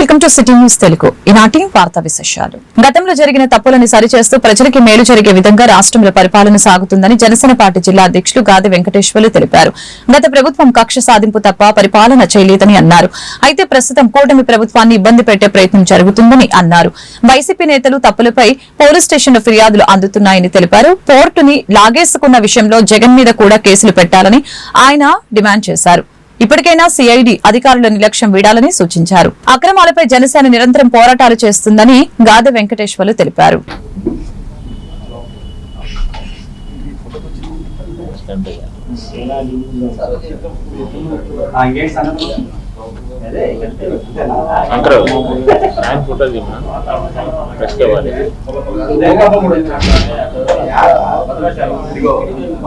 Welcome to city news Telugu. ఈనాటి వార్తా విశేషాలు. గతంలో జరిగిన తప్పులను సరిచేస్తూ ప్రజలకి మేలు జరిగే విధంగా రాష్ట్రంలో పరిపాలన సాగుతుందని జనసేన పార్టీ జిల్లా అధ్యక్షులు గాది వెంకటేశ్వర్లు తెలిపారు. గత ప్రభుత్వం కక్ష సాధింపు తప్ప పరిపాలన చేయలేదని అన్నారు. అయితే ప్రస్తుతం కూటమి ప్రభుత్వాన్ని ఇబ్బంది పెట్టే ప్రయత్నం జరుగుతుందని అన్నారు. వైసీపీ నేతలు తప్పులపై పోలీస్ స్టేషన్లో ఫిర్యాదులు అందుతున్నాయని తెలిపారు. పోర్టుని లాగేసుకున్న విషయంలో జగన్ మీద కూడా కేసులు పెట్టాలని ఆయన డిమాండ్ చేశారు. ఇప్పటికైనా సిఐడి అధికారుల నిర్లక్ష్యం వీడాలని సూచించారు. అక్రమాలపై జనసేన నిరంతరం పోరాటాలు చేస్తుందని గాది వెంకటేశ్వర్లు తెలిపారు.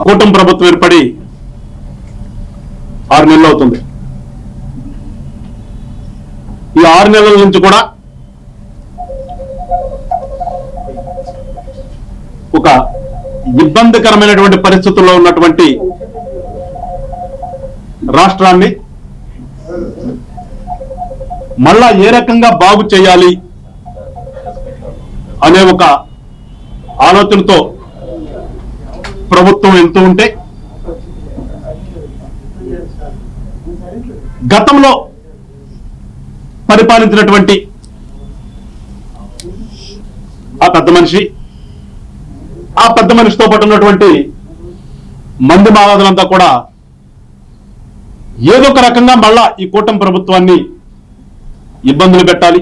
కూటమి ప్రభుత్వం ఏర్పడి 6 నెలలు అవుతుంది. ఈ 6 నెలల నుంచి కూడా ఒక ఇబ్బందికరమైనటువంటి పరిస్థితుల్లో ఉన్నటువంటి రాష్ట్రాన్ని మళ్ళా ఏ రకంగా బాగు చేయాలి అనే ఒక ఆలోచనతో ప్రభుత్వం వెళ్తూ ఉంటే గతంలో పరిపాలించినటువంటి ఆ పెద్ద మనిషితో పాటు ఉన్నటువంటి మంది మావాదులంతా కూడా ఏదో ఒక రకంగా మళ్ళా ఈ కూటమి ప్రభుత్వాన్ని ఇబ్బందులు పెట్టాలి.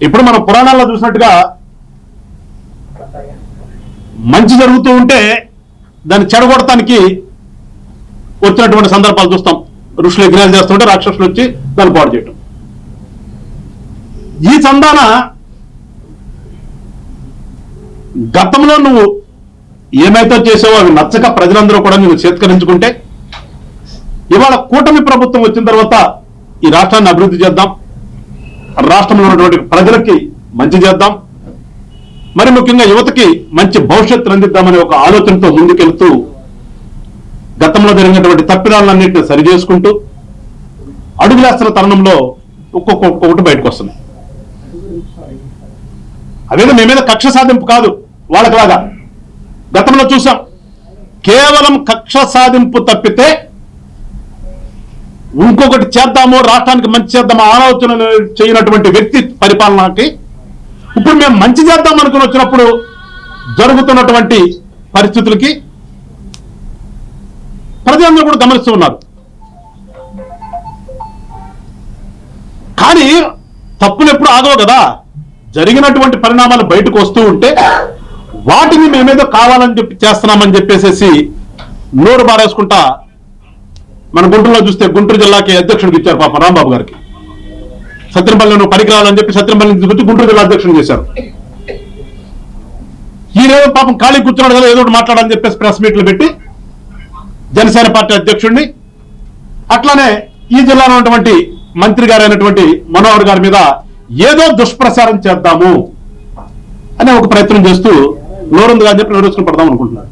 ఇప్పుడు మనం పురాణాల్లో చూసినట్టుగా మంచి జరుగుతూ ఉంటే దాన్ని చెడగొడటానికి వచ్చినటువంటి సందర్భాలు చూస్తాం. ఋషులు యజ్ఞాలు చేస్తుంటే రాక్షసులు వచ్చి దాన్ని పాడు చేయటం. ఈ సంధాన గతంలో నువ్వు ఏమైతే చేసావో అవి నచ్చక ప్రజలందరూ కూడా నువ్వు చేత్కరించుకుంటే ఇవాళ కూటమి ప్రభుత్వం వచ్చిన తర్వాత ఈ రాష్ట్రాన్ని అభివృద్ధి చేద్దాం, రాష్ట్రంలో ఉన్నటువంటి ప్రజలకి మంచి చేద్దాం, మరి ముఖ్యంగా యువతకి మంచి భవిష్యత్తు అందిద్దామనే ఒక ఆలోచనతో ముందుకెళ్తూ గతంలో జరిగినటువంటి తప్పిదాలన్నింటినీ సరి చేసుకుంటూ అడుగులేస్తున్న తరుణంలో ఒక్కొక్కటి బయటకు వస్తుంది. అదేదో మీ మీద కక్ష సాధింపు కాదు, వాళ్ళకిలాగా గతంలో చూసాం. కేవలం కక్ష సాధింపు తప్పితే ఇంకొకటి చేద్దాము, రాష్ట్రానికి మంచి చేద్దాము ఆలోచన చేయనటువంటి వ్యక్తి పరిపాలనకి ఇప్పుడు మేము మంచి చేద్దాం అనుకుని వచ్చినప్పుడు జరుగుతున్నటువంటి పరిస్థితులకి ప్రజలందరూ కూడా గమనిస్తూ ఉన్నారు. కానీ తప్పులు ఎప్పుడు ఆగవు కదా. జరిగినటువంటి పరిణామాలు బయటకు వస్తూ ఉంటే వాటిని మేమేదో కావాలని చెప్పి చేస్తున్నామని చెప్పేసి నోరు బారేసుకుంటా మన గుంటూరులో చూస్తే గుంటూరు జిల్లాకి అధ్యక్షుడికి ఇచ్చారు పాపం రాంబాబు గారికి. సత్యంపల్లిలో పనికి రావాలని చెప్పి సత్యంపల్లిని తీసుకొచ్చి గుంటూరు జిల్లా అధ్యక్షుడు చేశారు. ఈరోజు పాపం ఖాళీ కూర్చున్నాడు కదా, ఏదో ఒకటి మాట్లాడాలని చెప్పేసి ప్రెస్ మీట్లు పెట్టి జనసేన పార్టీ అధ్యక్షుడిని, అట్లానే ఈ జిల్లాలో ఉన్నటువంటి మంత్రి గారు అయినటువంటి మనోహర్ గారి మీద ఏదో దుష్ప్రచారం చేద్దాము అనే ఒక ప్రయత్నం చేస్తూ నోరుంది అని చెప్పి నోరేసుకుని పడదాం అనుకుంటున్నారు.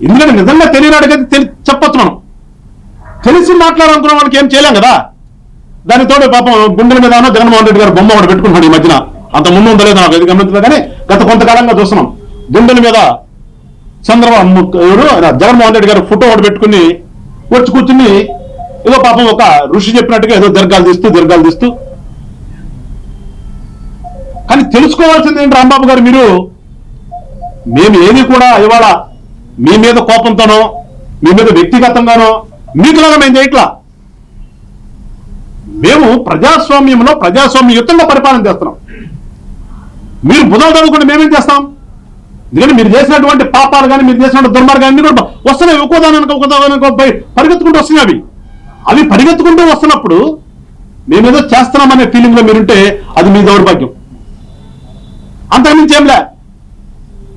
ఎందుకంటే నిజంగా తెలియనాడికైతే చెప్పొచ్చు. మనం తెలిసి మాట్లాడాలనుకున్న వాళ్ళకి ఏం చేయలేం కదా. దానితోటి పాపం గుండెల మీద జగన్మోహన్ రెడ్డి గారు బొమ్మ ఒకటి పెట్టుకుంటున్నాడు ఈ మధ్యన. అంత ముందు ఉందో లేదో నాకు అది గమనించలేదు, కానీ గత కొంతకాలంగా చూస్తున్నాం గుండెల మీద చంద్రబాబు జగన్మోహన్ రెడ్డి గారు ఫోటో ఒకటి పెట్టుకుని వచ్చి కూర్చుని ఏదో పాపం ఒక ఋషి చెప్పినట్టుగా ఏదో దీర్ఘాలు తీస్తూ కానీ తెలుసుకోవాల్సింది ఏంటి రాంబాబు గారు, మీరు మేము ఏది కూడా ఇవాళ మీ మీద కోపంతోనో మీ మీద వ్యక్తిగతంగానో మీకులాగా మేము చేయట్లా. మేము ప్రజాస్వామ్యంలో ప్రజాస్వామ్యయుతంగా పరిపాలన చేస్తున్నాం. మీరు బుధం చదువుకుంటే మేమేం చేస్తాం? ఎందుకంటే మీరు చేసినటువంటి పాపాలు కానీ మీరు చేసినటువంటి దుర్మార్గాన్ని కూడా వస్తున్నాయి. ఒక్కోదానికి పరిగెత్తుకుంటూ వస్తున్నాయి. అవి పరిగెత్తుకుంటూ వస్తున్నప్పుడు మేమేదో చేస్తున్నామనే ఫీలింగ్ లో మీరుంటే అది మీ దౌర్భాగ్యం. అంతకుమించి ఏంలే.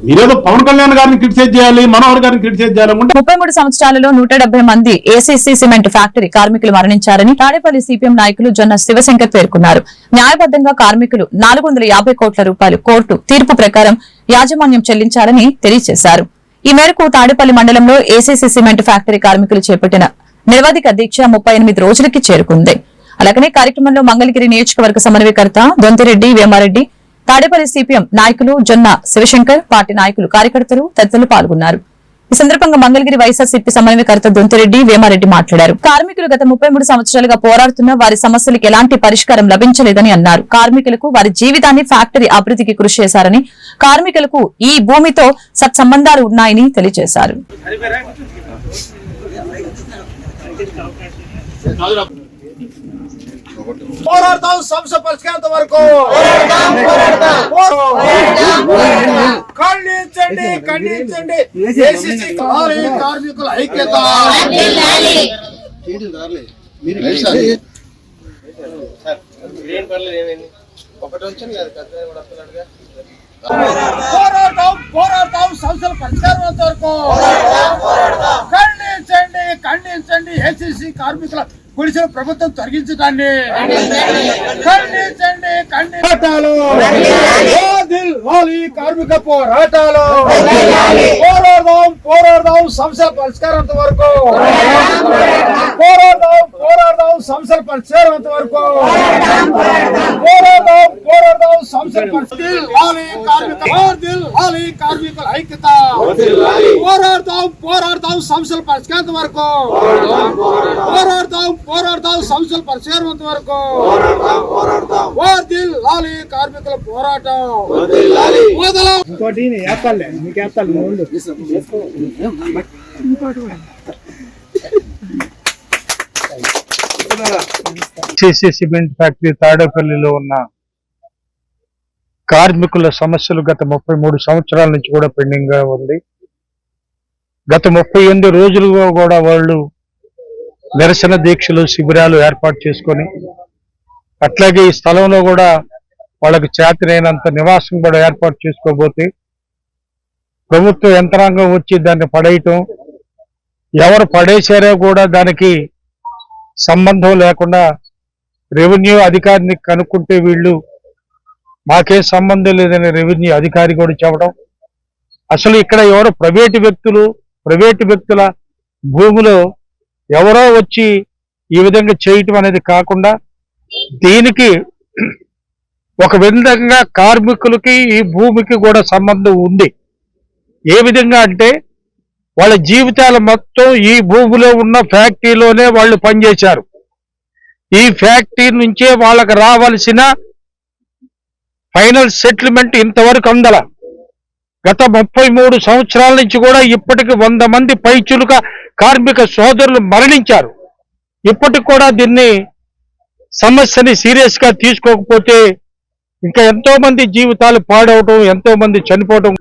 మీరేదో పవన్ కళ్యాణ్ గారిని క్రిటిసైజ్ చేయాలి, మనోహర్ గారిని క్రిటిసైజ్ చేయాలనుకుంటే 33 సంవత్సరాలలో 170 మంది ఏసీసీ సిమెంట్ ఫ్యాక్టరీ కార్మికులు మరణించారని తాడేపల్లి సిపిఎం నాయకులు జొన్న శివశంకర్ పేర్కొన్నారు. న్యాయబద్దంగా కార్మికులు 450 కోట్ల రూపాయలు కోర్టు తీర్పు ప్రకారం యాజమాన్యం చెల్లించాలని తెలియజేశారు. ఈ మేరకు తాడేపల్లి మండలంలో ఏసీసీ సిమెంట్ ఫ్యాక్టరీ కార్మికులు చేపట్టిన నిరవధిక దీక్ష 38 రోజులకి చేరుకుంది. అలాగనే కార్యక్రమంలో మంగళగిరి నియోజకవర్గ సమన్వయకర్త దొంతిరెడ్డి వేమారెడ్డి, తాడేపల్లి సిపిఎం నాయకులు జొన్న శివశంకర్, పార్టీ నాయకులు, కార్యకర్తలు తదితరులు పాల్గొన్నారు. ఈ సందర్భంగా మంగళగిరి వైఎస్ఆర్సీపీ సమన్వయకర్త దొంతిరెడ్డి వేమారెడ్డి మాట్లాడారు. కార్మికులు గత 33 సంవత్సరాలుగా పోరాడుతున్న వారి సమస్యలకు ఎలాంటి పరిష్కారం లభించలేదని అన్నారు. కార్మికులకు వారి జీవితాన్ని ఫ్యాక్టరీ అభివృద్ధికి కృషి చేశారని, కార్మికులకు ఈ భూమితో సత్సంబంధాలు ఉన్నాయని తెలియజేశారు. పోరాడతాం సమస్య పరిష్కారం వరకు ఖండించండి ఖండించండి ఏసీసీ కార్మికుల ఐక్యత పోరాడతాం పోరాడతాం సమస్యల పరిష్కారం వరకు ఖండించండి ఖండించండి ఏసీసీ కార్మికుల గుడిసెల ప్రభుత్వం తొలగించకండి ఖండించండి ఖండించాలు కార్మిక పోరాటాలు పోరాడదాం పోరాడదాం సమస్యల పరిష్కారం వరకు పోరాడదాం పోరాడదాం సమస్యల పరిష్కారం వరకు పోరాడదాం పోరాడదాం సమస్యల కార్మికుల ఐక్యత పోరాడదాం పోరాడదాం సమస్యల పరిష్కారం వరకు పోరాడదాం పోరాడదాం సమస్యల పరిష్కారం వరకు వర్ధిల్లాలి కార్మికుల పోరాటం ఇంకోటి ఏపాలి మీకు ఏపాలి సిమెంట్ ఫ్యాక్టరీ తాడేపల్లిలో ఉన్న కార్మికుల సమస్యలు గత 33 సంవత్సరాల నుంచి కూడా పెండింగ్ గా ఉంది. గత 38 రోజులుగా కూడా వాళ్ళు నిరసన దీక్షలు, శిబిరాలు ఏర్పాటు చేసుకొని, అట్లాగే ఈ స్థలంలో కూడా వాళ్ళకి చేతనైనంత నివాసం కూడా ఏర్పాటు చేసుకోబోతే ప్రభుత్వ యంత్రాంగం వచ్చి దాన్ని పడేయటం, ఎవరు పడేశారో కూడా దానికి సంబంధం లేకుండా రెవెన్యూ అధికారిని కనుక్కుంటే వీళ్ళు మాకే సంబంధం లేదని రెవెన్యూ అధికారి కూడా చెప్పడం, అసలు ఇక్కడ ఎవరో ప్రైవేటు వ్యక్తుల భూమిలో ఎవరో వచ్చి ఈ విధంగా చేయటం అనేది కాకుండా దీనికి ఒక విధంగా కార్మికులకి ఈ భూమికి కూడా సంబంధం ఉంది. ఏ విధంగా అంటే వాళ్ళ జీవితాల మొత్తం ఈ భూమిలో ఉన్న ఫ్యాక్టరీలోనే వాళ్ళు పనిచేశారు. ఈ ఫ్యాక్టరీ నుంచే వాళ్ళకి రావాల్సిన ఫైనల్ సెటిల్మెంట్ ఇంతవరకు అందల. గత 33 సంవత్సరాల నుంచి కూడా ఇప్పటికి 100 మంది పైచులుక కార్మిక సోదరులు మరణించారు. ఇప్పటికి కూడా దీన్ని సమస్యని సీరియస్ గా తీసుకోకపోతే ఇంకా ఎంతో మంది జీవితాలు పాడవటం, ఎంతో మంది చనిపోవటం.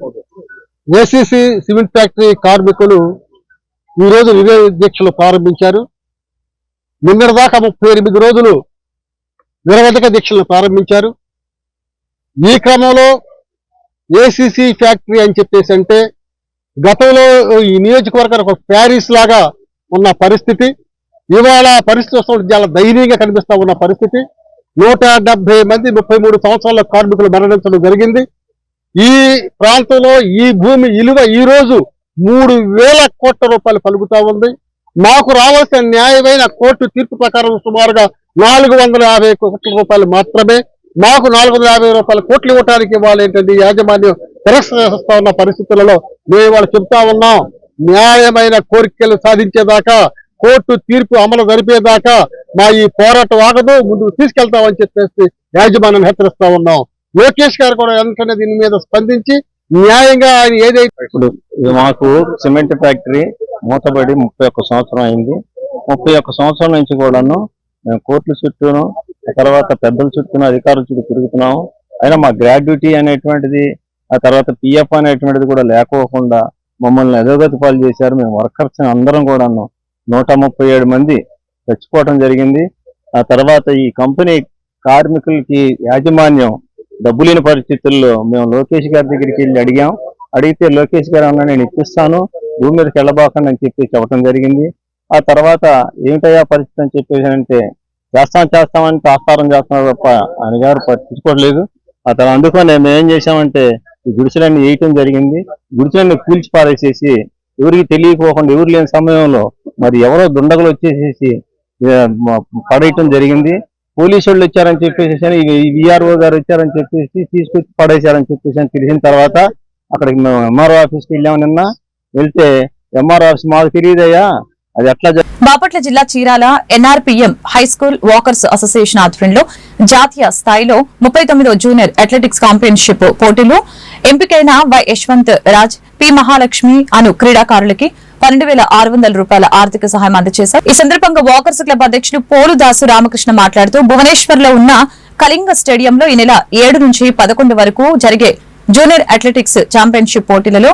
ఏసీసీ సిమెంట్ ఫ్యాక్టరీ కార్మికులు ఈ రోజు నిరసన దీక్షలు ప్రారంభించారు. నిన్నటిదాకా 38 రోజులు నిరవధిక దీక్షలను ప్రారంభించారు. ఈ క్రమంలో ఏసీసీ ఫ్యాక్టరీ అని చెప్పేసి అంటే గతంలో ఈ నియోజకవర్గానికి ఒక ప్యారిస్ లాగా ఉన్న పరిస్థితి, ఇవాళ పరిస్థితి వస్తున్న చాలా ధైర్యంగా కనిపిస్తా ఉన్న పరిస్థితి. 170 మంది 33 సంవత్సరాల కార్మికులు మరణించడం జరిగింది. ఈ ప్రాంతంలో ఈ భూమి విలువ ఈ రోజు 3,000 కోట్ల రూపాయలు పలుకుతా ఉంది. మాకు రావాల్సిన న్యాయమైన కోర్టు తీర్పు ప్రకారం సుమారుగా 450 కోట్ల రూపాయలు మాత్రమే. మాకు 450 కోట్లు ఇవ్వడానికి వాళ్ళు ఏంటంటే యాజమాన్యం తిరస్కరిస్తా ఉన్న పరిస్థితులలో మేము వాళ్ళు చెప్తా ఉన్నాం, న్యాయమైన కోరికలు సాధించేదాకా, కోర్టు తీర్పు అమలు జరిపేదాకా మా ఈ పోరాటం ఆగదు, ముందుకు తీసుకెళ్తామని చెప్పేసి యాజమాన్యం హెచ్చరిస్తా ఉన్నాం. లోకేష్ గారు కూడా వెంటనే దీని మీద స్పందించి న్యాయంగా ఆయన ఏదైతే ఇప్పుడు మాకు సిమెంట్ ఫ్యాక్టరీ మూతబడి 31 సంవత్సరం అయింది. 31 సంవత్సరం నుంచి కూడాను మేము కోర్టుల చుట్టూను, తర్వాత పెద్దల చుట్టూను, అధికారుల చుట్టూ తిరుగుతున్నాము. అయినా మా గ్రాడ్యుటీ అనేటువంటిది, ఆ తర్వాత పిఎఫ్ అనేటువంటిది కూడా లేకోకుండా మమ్మల్ని అధోగతి పాలు చేశారు. మేము వర్కర్స్ అందరం కూడాను 137 మంది చచ్చిపోవటం జరిగింది. ఆ తర్వాత ఈ కంపెనీ కార్మికులకి యాజమాన్యం డబ్బు లేని పరిస్థితుల్లో మేము లోకేష్ గారి దగ్గరికి వెళ్ళి అడిగితే లోకేష్ గారు అన్నా నేను ఇప్పిస్తాను, భూమి మీదకి వెళ్ళబాకండి అని చెప్పడం జరిగింది. ఆ తర్వాత ఏమిటయ్యా పరిస్థితి అని చెప్పేసి అంటే చేస్తామని ఆస్కారం చేస్తున్నారు తప్ప ఆయన గారు పట్టించుకోవట్లేదు. ఆ తర్వాత అందుకని మేము ఏం చేశామంటే ఈ గుడిసెలన్నీ వేయటం జరిగింది. గుడిసెలన్నీ కూల్చి పారేసేసి ఎవరికి తెలియకపోకుండా, ఎవరు లేని సమయంలో మరి ఎవరో దుండగులు వచ్చేసేసి పడేయటం జరిగింది. పోలీసు వాళ్ళు వచ్చారని చెప్పేసి విఆర్ఓ గారు వచ్చారని చెప్పేసి తీసుకొచ్చి పడేశారని చెప్పేసి అని తెలిసిన తర్వాత అక్కడికి మేము ఎంఆర్ఓ ఆఫీస్కి వెళ్ళాము. నిన్న వెళ్తే ఎంఆర్ఓ ఆఫీస్ మాకు తెలియదయ్యా, అది ఎట్లా బాపట్ల జిల్లా Chirala NRPM high school walkers association ఆధ్వర్యంలో జాతీయ స్థాయిలో 39వ జూనియర్ అథ్లెటిక్స్ ఛాంపియన్షిప్ పోటీలో ఎంపికైన వై యశ్వంత్ రాజ్, పి మహాలక్ష్మి అను క్రీడాకారులకి 12,600 రూపాయల ఆర్థిక సహాయం అందజేశారు. ఈ సందర్భంగా వాకర్స్ క్లబ్ అధ్యక్షులు పోలుదాసు రామకృష్ణ మాట్లాడుతూ భువనేశ్వర్ లో ఉన్న కళింగ స్టేడియంలో ఈ నెల 7 నుంచి 11 వరకు జరిగే జూనియర్ అథ్లెటిక్స్ ఛాంపియన్షిప్ పోటీలలో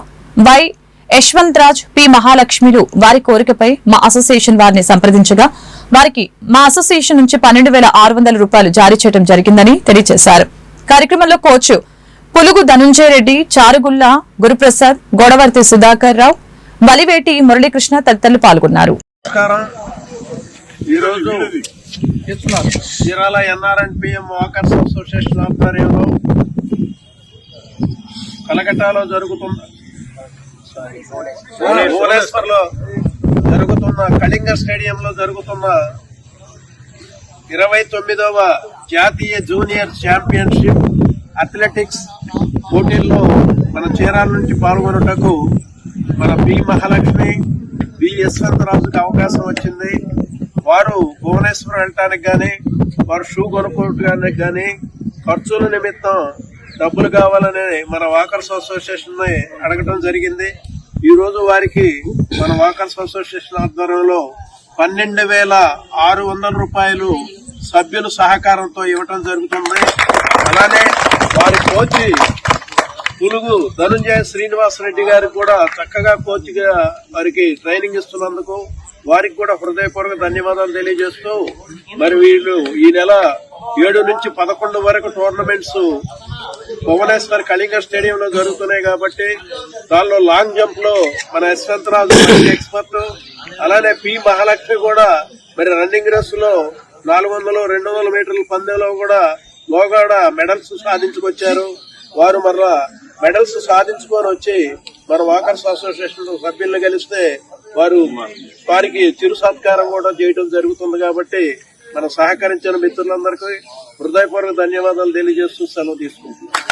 వై యశ్వంత్ రాజ్, పి మహాలక్ష్మిలు వారి కోరికపై మా అసోసియేషన్ వారిని సంప్రదించగా వారికి మా అసోసియేషన్ నుంచి 12,600 రూపాయలు జారీ చేయడం జరిగిందని తెలియజేశారు. కార్యక్రమంలో కోచ్ పులుగు ధనుంజయ రెడ్డి, చారుగుల్ల గురుప్రసాద్, గోడవర్తి సుధాకర్ రావు, బలివేటి మురళీకృష్ణ తదితరులు పాల్గొన్నారు. ఈరోజు చీరాల ఎన్ఆర్ఎన్పిఎం వాకర్స్ అసోసియేషన్ ఆధ్వర్యంలో కలకట్టాలో జరుగుతున్న భువనేశ్వర్ లో జరుగుతున్న కళింగ స్టేడియంలో జరుగుతున్న 29వ జాతీయ జూనియర్ ఛాంపియన్షిప్ అథ్లెటిక్స్ పోటీల్లో మన చీరాల నుంచి పాల్గొనుటకు మన పి మహాలక్ష్మి, బి యశ్వంతరాజుకి అవకాశం వచ్చింది. వారు భువనేశ్వరం వెళ్ళటానికి కానీ, వారు షూ కొనుక్కోవడానికి కానీ ఖర్చుల నిమిత్తం డబ్బులు కావాలని మన వాకర్స్ అసోసియేషన్ ని అడగడం జరిగింది. ఈ రోజు వారికి మన వాకర్స్ అసోసియేషన్ ఆధ్వర్యంలో 12,600 రూపాయలు సభ్యుల సహకారంతో ఇవ్వటం జరుగుతుంది. అలానే వారి కోచ్ పులుగు ధనుంజయ శ్రీనివాస్ రెడ్డి గారికి కూడా చక్కగా కోచ్గా వారికి ట్రైనింగ్ ఇస్తున్నందుకు వారికి కూడా హృదయపూర్వక ధన్యవాదాలు తెలియజేస్తూ, మరి వీళ్ళు ఈ నెల 7 నుంచి 11 వరకు టోర్నమెంట్స్ భువనేశ్వర్ కళింగ స్టేడియంలో జరుగుతున్నాయి కాబట్టి దానిలో లాంగ్ జంప్ లో మన యశ్వంత్ రాజు ఎక్స్పర్ట్, అలానే పి మహాలక్ష్మి కూడా మరి రన్నింగ్ రేస్ లో 400, 200 మీటర్ల పందెంలో కూడా లోగాడ మెడల్స్ సాధించుకొచ్చారు. వారు మరలా మెడల్స్ సాధించుకొని వచ్చి మన వాకర్స్ అసోసియేషన్ సభ్యులను గెలిస్తే వారికి చిరు సత్కారం కూడా చేయడం జరుగుతుంది. కాబట్టి మన సహకరించిన మిత్రులందరికీ హృదయపూర్వక ధన్యవాదాలు తెలియజేస్తూ సెలవు తీసుకుంటున్నాం.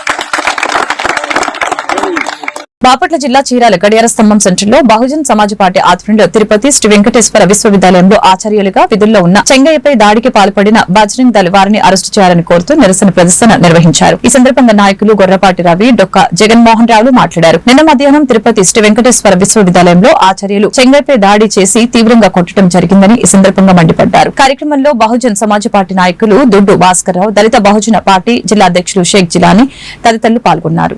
బాపట్ల జిల్లా చీరాల గడియార స్తంభం సెంటర్లో బహుజన్ సమాజ్ పార్టీ ఆధ్వర్యంలో తిరుపతి శ్రీ వెంకటేశ్వర విశ్వవిద్యాలయంలో ఆచార్యులుగా విధుల్లో ఉన్న చెంగయ్యపై దాడికి పాల్పడిన బజరంగ్ దళ్ వారిని అరెస్టు చేయాలని కోరుతూ నిరసన ప్రదర్శన నిర్వహించారు. ఈ సందర్భంగా నాయకులు గొర్రపాటి రవి, డొక్క జగన్మోహన్ రావులు మాట్లాడారు. నిన్న మధ్యాహ్నం తిరుపతి శ్రీ వెంకటేశ్వర విశ్వవిద్యాలయంలో ఆచార్యులు చెంగయ్యపై దాడి చేసి తీవ్రంగా కొట్టడం జరిగిందని ఈ సందర్భంగా మండిపడ్డారు. కార్యక్రమంలో బహుజన్ సమాజ్ పార్టీ నాయకులు దుడ్డు భాస్కర్ రావు, దళిత బహుజన పార్టీ జిల్లా అధ్యక్షులు షేక్ జిలానీ తదితరులు పాల్గొన్నారు.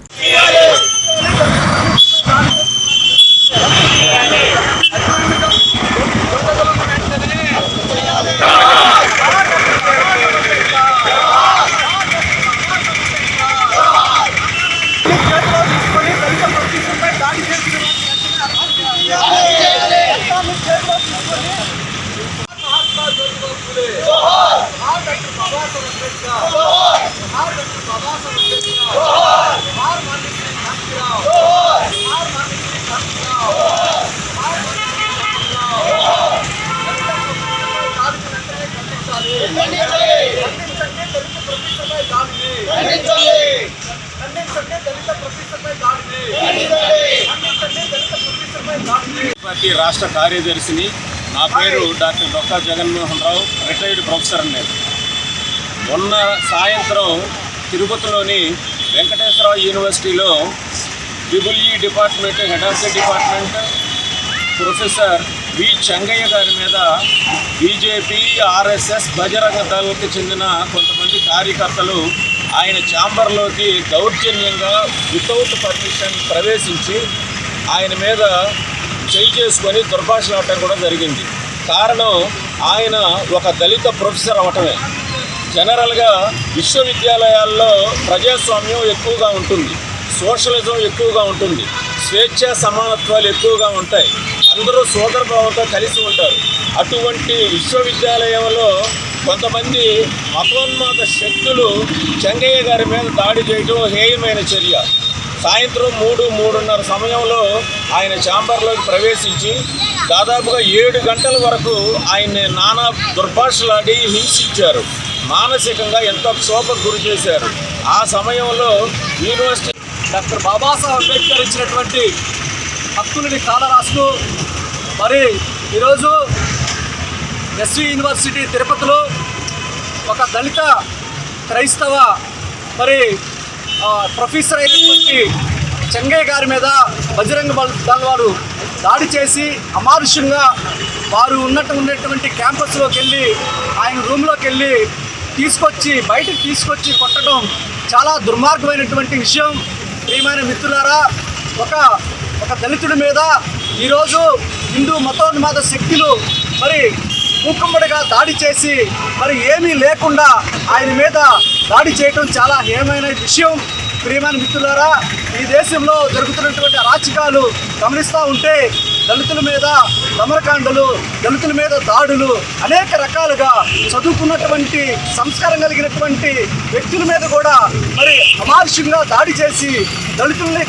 పార్టీ రాష్ట్ర కార్యదర్శిని. నా పేరు doctor Dokka Jaganmohan Rao, retired professor అండి. మొన్న సాయంత్రం తిరుపతిలోని వెంకటేశ్వర యూనివర్సిటీలో triple E department, head of the department professor V Chengaiah గారి మీద బీజేపీ, ఆర్ఎస్ఎస్, బజరంగ దళకు చెందిన కొంతమంది కార్యకర్తలు ఆయన ఛాంబర్లోకి దౌర్జన్యంగా వితౌట్ పర్మిషన్ ప్రవేశించి ఆయన మీద చేయి చేసుకొని దుర్భాషలాడటం కూడా జరిగింది. కారణం ఆయన ఒక దళిత ప్రొఫెసర్ అవటమే. జనరల్గా విశ్వవిద్యాలయాల్లో ప్రజాస్వామ్యం ఎక్కువగా ఉంటుంది, సోషలిజం ఎక్కువగా ఉంటుంది, స్వేచ్ఛ సమానత్వాలు ఎక్కువగా ఉంటాయి, అందరూ సోదరభావంతో కలిసి ఉంటారు. అటువంటి విశ్వవిద్యాలయంలో కొంతమంది మతోన్మాద శక్తులు చెంగయ్య గారి మీద దాడి చేయడం హేయమైన చర్య. సాయంత్రం 3-3:30 సమయంలో ఆయన ఛాంబర్లోకి ప్రవేశించి దాదాపుగా 7 గంటల వరకు ఆయన్ని నానా దుర్భాషలాడి హింసించారు. మానసికంగా ఎంతో క్షోభకు గురి చేశారు. ఆ సమయంలో యూనివర్సిటీ డాక్టర్ బాబాసాహెబ్ అంబేద్కర్ ఇచ్చినటువంటి హక్కులని కాలరాస్తూ మరి ఈరోజు ఎస్వి యూనివర్సిటీ తిరుపతిలో ఒక దళిత క్రైస్తవ మరి ప్రొఫెసర్ అయినటువంటి చెంగయ్య గారి మీద బజరంగ దళ వారు దాడి చేసి అమానుషంగా వారు ఉన్నటువంటి క్యాంపస్లోకి వెళ్ళి ఆయన రూమ్లోకి వెళ్ళి బయటకు తీసుకొచ్చి కొట్టడం చాలా దుర్మార్గమైనటువంటి విషయం. ప్రియమైన మిత్రులారా, ఒక దళితుడి మీద ఈరోజు హిందూ మతోన్మాద శక్తులు మరి మూకుమ్మడిగా దాడి చేసి మరి ఏమీ లేకుండా ఆయన మీద దాడి చేయడం చాలా హేయమైన విషయం. ప్రియమైన మిత్రులారా, ఈ దేశంలో జరుగుతున్నటువంటి అరాచకాలు గమనిస్తూ ఉంటే దళితుల మీద దమనకాండలు, దళితుల మీద దాడులు అనేక రకాలుగా చదువుకున్నటువంటి సంస్కారం కలిగినటువంటి వ్యక్తుల మీద కూడా మరి అమానుషంగా దాడి చేసి దళితుల్ని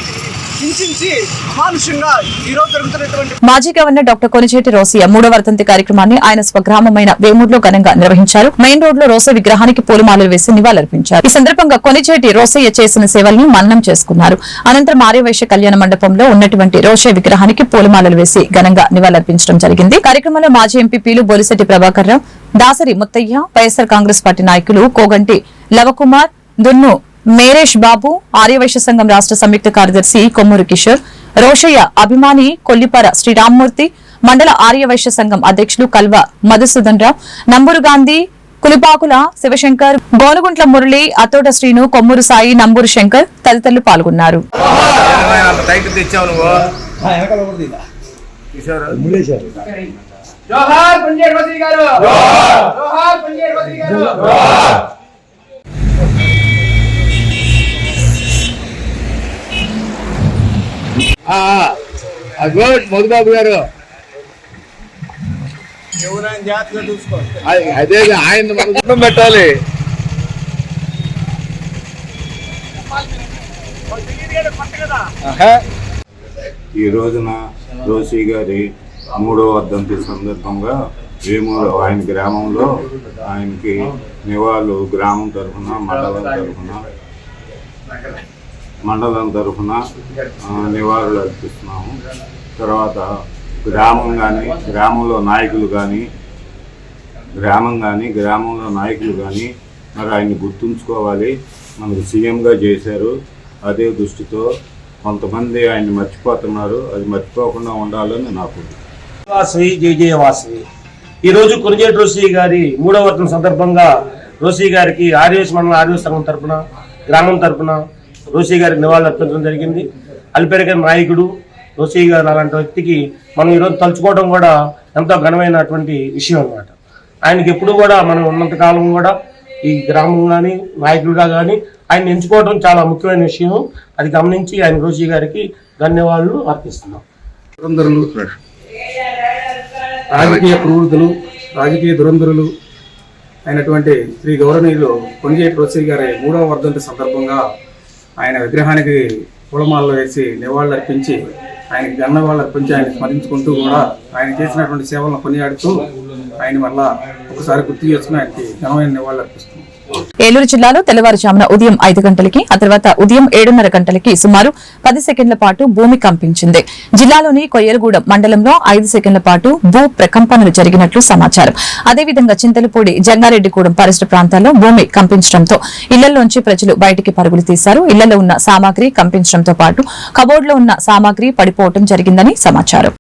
హింసించి అమానుషంగా ఈరోజు జరుగుతున్నటువంటి మాజీ గవర్నర్ డాక్టర్ కొనిచేటి రోసయ్య 3వ వర్ధంతి కార్యక్రమాన్ని ఆయన స్వగ్రామమైన వేమూరులో ఘనంగా నిర్వహించారు. మెయిన్ రోడ్ లో రోసయ్య విగ్రహానికి పూలమాలలు వేసి నివాళులర్పించారు. ఈ సందర్భంగా కొనిచేటి రోసయ్య చేసిన సేవల్ని మననం చేసుకున్నారు. అనంతరం ఆర్యవైశ్య కళ్యాణ మండపంలో ఉన్నటువంటి రోసయ్య విగ్రహానికి పూలమాలలు వేసి ఘనంగా నివాళులర్పించడం జరిగింది. కార్యక్రమంలో మాజీ ఎంపీపీలు బోలిశెట్టి ప్రభాకర్ రావు, దాసరి ముత్తయ్య, వైఎస్ఆర్ కాంగ్రెస్ పార్టీ నాయకులు కోగంటి లవకుమార్, దున్ను మేరేష్ బాబు, ఆర్యవైశ్య సంఘం రాష్ట్ర సంయుక్త కార్యదర్శి కొమ్మూరు కిషోర్, రోషయ్య అభిమాని కొల్లిపర శ్రీరామ్మూర్తి, మండల ఆర్యవైశ్య సంఘం అధ్యక్షులు కల్వ మధుసూదన్ రావు, నంబూరు గాంధీ, కులిపాకుల శివశంకర్, గోనుగుంట్ల మురళి, అతోట శ్రీను, కొమ్మూరు సాయి, నంబూరు శంకర్ తదితరులు పాల్గొన్నారు. మధుబాబు గారు అదే ఆయన మనం పెట్టాలి. ఈ రోజున రోసీ గారి 3వ వర్ధంతి సందర్భంగా వేమూరు ఆయన గ్రామంలో ఆయనకి నివాళులు గ్రామం తరఫున మండలం తరఫున నివాళులు అర్పిస్తున్నాము. తర్వాత గ్రామంలో నాయకులు కానీ మరి ఆయన్ని గుర్తుంచుకోవాలి. మనకు సీఎంగా చేశారు. అదే దృష్టితో కొంతమంది ఆయన్ని మర్చిపోతున్నారు. అది మర్చిపోకుండా ఉండాలని నాకు. వాసవి జయవాసవి. ఈరోజు కొనిచేటి రోసీ గారి 3వ వర్ధంతి సందర్భంగా రోసీ గారికి ఆర్యవైశ్య మండలం ఆర్యవైశ్య సంఘం తరఫున గ్రామం తరఫున రోసీ గారికి నివాళులు అర్పించడం జరిగింది. అల్పెరగని నాయకుడు రోసీ గారు అలాంటి వ్యక్తికి మనం ఈరోజు తలుచుకోవడం కూడా ఎంతో ఘనమైనటువంటి విషయం అన్నమాట. ఆయనకి ఎప్పుడు కూడా మనం ఉన్నంతకాలం కూడా ఈ గ్రామం కానీ నాయకులుగా కానీ ఆయన ఎంచుకోవడం చాలా ముఖ్యమైన విషయం. అది గమనించి ఆయన రోసీ గారికి ధన్యవాదాలు అర్పిస్తున్నాం. రాజకీయ ప్రవృత్తులు, రాజకీయ దురంధరులు అయినటువంటి శ్రీ గౌరవనీయులు కొనిచేటి రోసీ గారి 3వ వర్ధంతి సందర్భంగా ఆయన విగ్రహానికి పూలమాలలు వేసి నివాళులు అర్పించి ఆయన స్మరించుకుంటూ కూడా ఆయన చేసినటువంటి సేవలను కొనియాడుతూ ఆయన వల్ల ఒకసారి గుర్తు చేసుకుని ఆయనకి ఘనమైన నివాళులు అర్పిస్తున్నాం. ఏలూరు జిల్లాలో తెల్లవారుజామున ఉదయం 5 గంటలకి, ఆ తర్వాత ఉదయం 7:30 గంటలకి సుమారు 10 సెకండ్ల పాటు భూమి కంపించింది. జిల్లాలోని కొయ్యలగూడెం మండలంలో 5 సెకండ్ల పాటు భూ ప్రకంపనలు జరిగినట్లు సమాచారం. అదేవిధంగా చింతలపూడి, జంగారెడ్డిగూడెం పరిసర ప్రాంతాల్లో భూమి కంపించడంతో ఇళ్లలోంచి ప్రజలు బయటికి పరుగులు తీశారు. ఇళ్లలో ఉన్న సామాగ్రి కంపించడంతో పాటు కబోర్డులో ఉన్న సామాగ్రి పడిపోవడం జరిగిందని సమాచారం.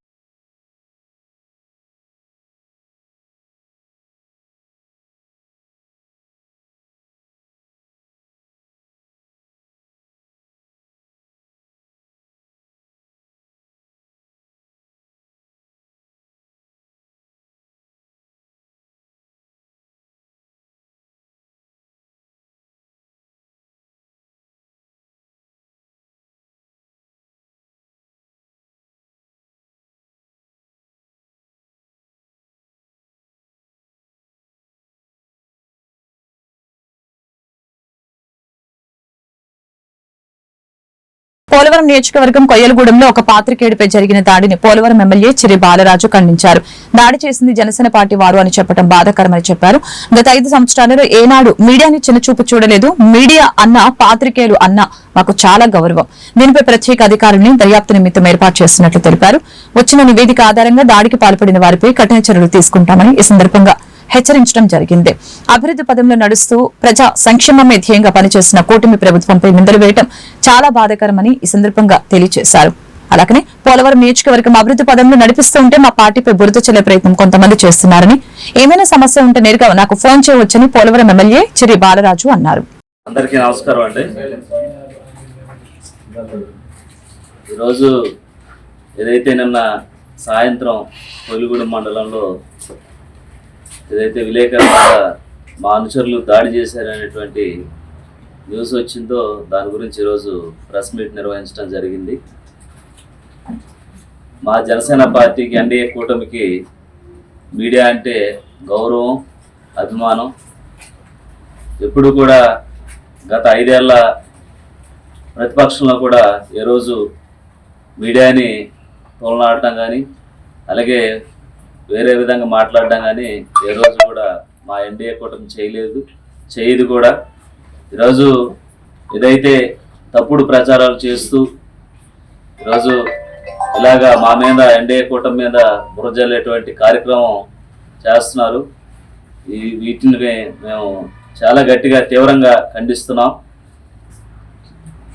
పోలవరం నియోజకవర్గం కొయ్యలగూడెంలో ఒక పాత్రికేయుడిపై జరిగిన దాడిని పోలవరం ఎమ్మెల్యే చిరి బాలరాజు ఖండించారు. దాడి చేసింది జనసేన పార్టీ వారు అని చెప్పడం బాధాకరమని చెప్పారు. గత 5 సంవత్సరాలలో ఏనాడు మీడియాని చిన్నచూపు చూడలేదు. మీడియా అన్న పాత్రికేయులు అన్న మాకు చాలా గౌరవం. దీనిపై ప్రత్యేక అధికారుల్ని దర్యాప్తు నిమిత్తం ఏర్పాటు చేస్తున్నట్లు తెలిపారు. వచ్చిన నివేదిక ఆధారంగా దాడికి పాల్పడిన వారిపై కఠిన చర్యలు తీసుకుంటామని ఈ సందర్భంగా హెచ్చరించడం జరిగింది. అభివృద్ధి పదంలో నడుస్తూ ప్రజా సంక్షేమమే ధ్యేయంగా పనిచేసిన కూటమి ప్రభుత్వంపై నిందలు వేయడం చాలా బాధాకరమని ఈ సందర్భంగా తెలియజేశారు. అలాగనే పోలవరం నియోజకవర్గం అభివృద్ధి పదంలో నడిపిస్తూ ఉంటే మా పార్టీపై బురద చల్లే ప్రయత్నం కొంతమంది చేస్తున్నారని, ఏమైనా సమస్య ఉంటే నేరుగా నాకు ఫోన్ చేయవచ్చని పోలవరం ఎమ్మెల్యే చిరి బాలరాజు అన్నారు. అందరికీ నమస్కారం అండి. ఈరోజు ఏదైతే నిన్న సాయంత్రం కొయ్యలగూడెం మండలంలో ఏదైతే విలేకరుల మీద మా అనుచరులు దాడి చేశారనేటువంటి న్యూస్ వచ్చిందో దాని గురించి ఈరోజు ప్రెస్ మీట్ నిర్వహించడం జరిగింది. మా జనసేన పార్టీకి ఎన్డీఏ కూటమికి మీడియా అంటే గౌరవం, అభిమానం. ఎప్పుడు కూడా గత 5 ఏళ్ల ప్రతిపక్షంలో కూడా ఏ రోజు మీడియాని తోలనాడటం కానీ అలాగే వేరే విధంగా మాట్లాడడం కానీ ఏ రోజు కూడా మా ఎన్డీఏ కూటమి చేయదు కూడా. ఈరోజు ఏదైతే తప్పుడు ప్రచారాలు చేస్తూ ఈరోజు ఇలాగా మా మీద ఎన్డీఏ కూటమి మీద బురజల్లేటువంటి కార్యక్రమం చేస్తున్నారు. వీటిని మేము చాలా గట్టిగా తీవ్రంగా ఖండిస్తున్నాం.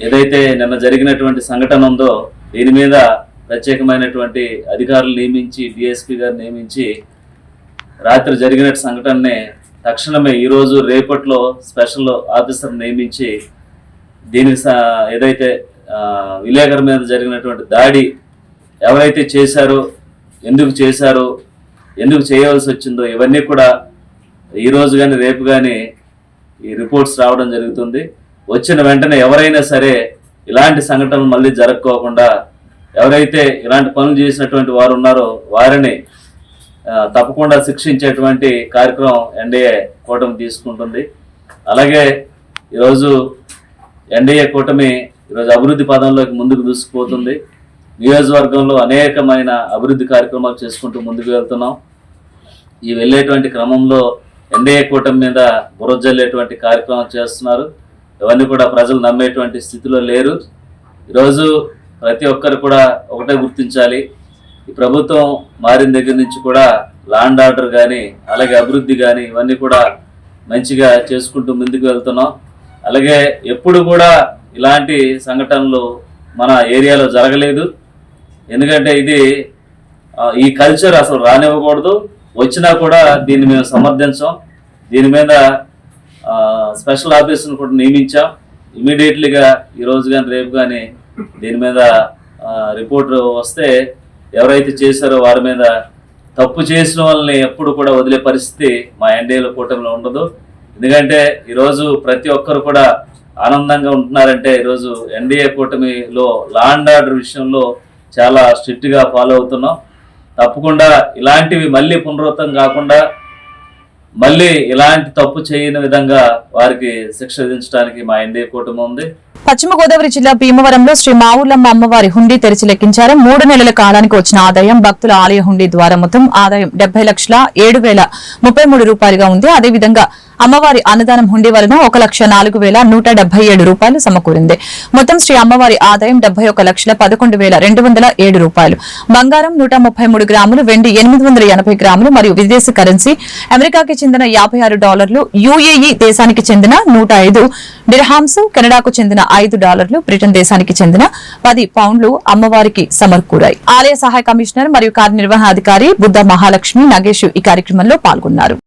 ఏదైతే నిన్న జరిగినటువంటి సంఘటన ఉందో దీని మీద ప్రత్యేకమైనటువంటి అధికారులు నియమించి డిఎస్పీ గారు నియమించి రాత్రి జరిగిన సంఘటనని తక్షణమే ఈరోజు రేపట్లో స్పెషల్ ఆఫీసర్ నియమించి దీనికి ఏదైతే విలేకరు మీద జరిగినటువంటి దాడి ఎవరైతే చేశారో, ఎందుకు చేయవలసి వచ్చిందో ఇవన్నీ కూడా ఈరోజు కానీ రేపు కానీ ఈ రిపోర్ట్స్ రావడం జరుగుతుంది. వచ్చిన వెంటనే ఎవరైనా సరే ఇలాంటి సంఘటనలు మళ్ళీ జరగకోకుండా ఎవరైతే ఇలాంటి పనులు చేసినటువంటి వారు ఉన్నారో వారిని తప్పకుండా శిక్షించేటువంటి కార్యక్రమం ఎన్డీఏ కూటమి తీసుకుంటుంది. అలాగే ఈరోజు ఎన్డీఏ కూటమి ఈరోజు అభివృద్ధి పదంలోకి ముందుకు దూసుకుపోతుంది. నియోజకవర్గంలో అనేకమైన అభివృద్ధి కార్యక్రమాలు చేసుకుంటూ ముందుకు వెళ్తున్నాం. ఈ వెళ్ళేటువంటి క్రమంలో ఎన్డీఏ కూటమి మీద బురజల్లేటువంటి కార్యక్రమం చేస్తున్నారు. ఇవన్నీ కూడా ప్రజలు నమ్మేటువంటి స్థితిలో లేరు. ఈరోజు ప్రతి ఒక్కరు కూడా ఒకటే గుర్తించాలి, ఈ ప్రభుత్వం మారిన దగ్గర నుంచి కూడా లా అండ్ ఆర్డర్ కానీ అలాగే అభివృద్ధి కానీ ఇవన్నీ కూడా మంచిగా చేసుకుంటూ ముందుకు వెళ్తున్నాం. అలాగే ఎప్పుడు కూడా ఇలాంటి సంఘటనలు మన ఏరియాలో జరగలేదు. ఎందుకంటే ఈ కల్చర్ అసలు రానివ్వకూడదు. వచ్చినా కూడా దీన్ని మేము సమర్థించాం. దీని మీద స్పెషల్ ఆఫీసర్ని కూడా నియమించాం. ఇమీడియట్లీగా ఈరోజు కానీ రేపు కానీ దీని మీద రిపోర్ట్ వస్తే ఎవరైతే చేశారో వారి మీద, తప్పు చేసిన వాళ్ళని ఎప్పుడు కూడా వదిలే పరిస్థితి మా ఎన్డీఏ కూటమిలో ఉండదు. ఎందుకంటే ఈరోజు ప్రతి ఒక్కరు కూడా ఆనందంగా ఉంటున్నారంటే ఈరోజు ఎన్డీఏ కూటమిలో లా అండ్ ఆర్డర్ విషయంలో చాలా స్ట్రిక్ట్గా ఫాలో అవుతున్నాం. తప్పకుండా ఇలాంటివి మళ్ళీ పునరావృతం కాకుండా మళ్ళీ ఇలాంటి తప్పు చేయని విధంగా వారికి శిక్ష విధించడానికి మా ఎన్డీఏ కూటమి ఉంది. పశ్చిమ గోదావరి జిల్లా భీమవరంలో శ్రీ మావులమ్మ అమ్మవారి హుండీ తెరిచి లెక్కించారు. 3 నెలల కాలానికి వచ్చిన ఆదాయం భక్తుల ఆలయ హుండీ ద్వారా మొత్తం ఆదాయం 70,07,033 రూపాయలుగా ఉంది. అదేవిధంగా అమ్మవారి అన్నదానం హుండీ వలన 1,04,177 రూపాయలు సమకూరింది. మొత్తం శ్రీ అమ్మవారి ఆదాయం 71,11,207 రూపాయలు. బంగారం 133 గ్రాములు, వెండి 880 గ్రాములు మరియు విదేశీ కరెన్సీ అమెరికాకి చెందిన $56, యుఏఈ దేశానికి చెందిన 105 డిర్హామ్స్, కెనడాకు చెందిన $5, బ్రిటన్ దేశానికి చెందిన 10 పౌండ్లు అమ్మవారికి సమకూరాయి. ఆలయ సహాయ కమిషనర్ మరియు కార్యనిర్వహణాధికారి బుద్ధ మహాలక్ష్మి నగేష్ ఈ కార్యక్రమంలో పాల్గొన్నారు.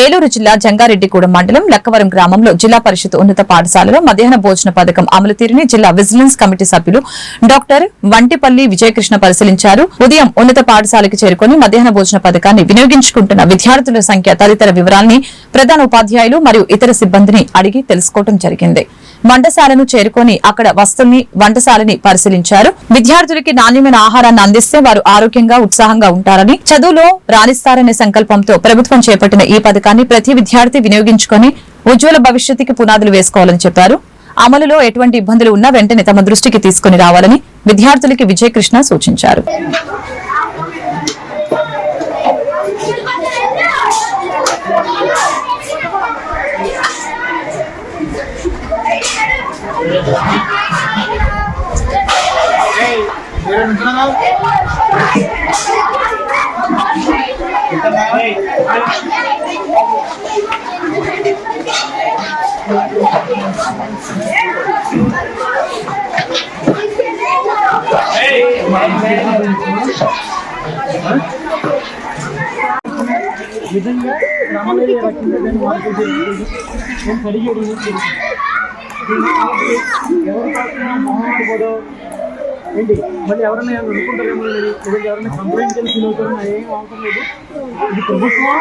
ఏలూరు జిల్లా జంగారెడ్డిగూడెం మండలం లక్కవరం గ్రామంలో జిల్లా పరిషత్ ఉన్నత పాఠశాలలో మధ్యాహ్న భోజన పథకం అమలు తీరుని జిల్లా విజిలెన్స్ కమిటీ సభ్యులు డాక్టర్ వంటిపల్లి విజయకృష్ణ పరిశీలించారు. ఉదయం ఉన్నత పాఠశాలకు చేరుకుని మధ్యాహ్న భోజన పథకాన్ని వినియోగించుకుంటున్న విద్యార్థుల సంఖ్య తదితర వివరాల్ని ప్రధాన ఉపాధ్యాయులు మరియు ఇతర సిబ్బందిని అడిగి తెలుసుకోవడం జరిగింది. వంటశాలను చేరుకొని అక్కడ వస్తుల్ని వంటశాలని పరిశీలించారు. విద్యార్థులకి నాణ్యమైన ఆహారాన్ని అందిస్తే వారు ఆరోగ్యంగా ఉత్సాహంగా ఉంటారని, చదువులో రాణిస్తారనే సంకల్పంతో ప్రభుత్వం చేపట్టిన ఈ పథకాన్ని ప్రతి విద్యార్థి వినియోగించుకొని ఉజ్వల భవిష్యత్తుకి పునాదులు వేసుకోవాలని చెప్పారు. అమలులో ఎటువంటి ఇబ్బందులు ఉన్నా వెంటనే తమ దృష్టికి తీసుకుని రావాలని విద్యార్థులకి విజయకృష్ణ సూచించారు. నిజంగా రామలేని రక్షించదని మాకు నేను సరిగ్గా ఎవరు కాకుండా మొహమ్మద్ ఏంటి మళ్ళీ ఎవరైనా అనుకుంటారేమో లేదంటే ఎవరైనా కంప్లైంట్ చేసి ఫీల్ అవుతారో ఏం అవసరం లేదు. ఇది ప్రభుత్వం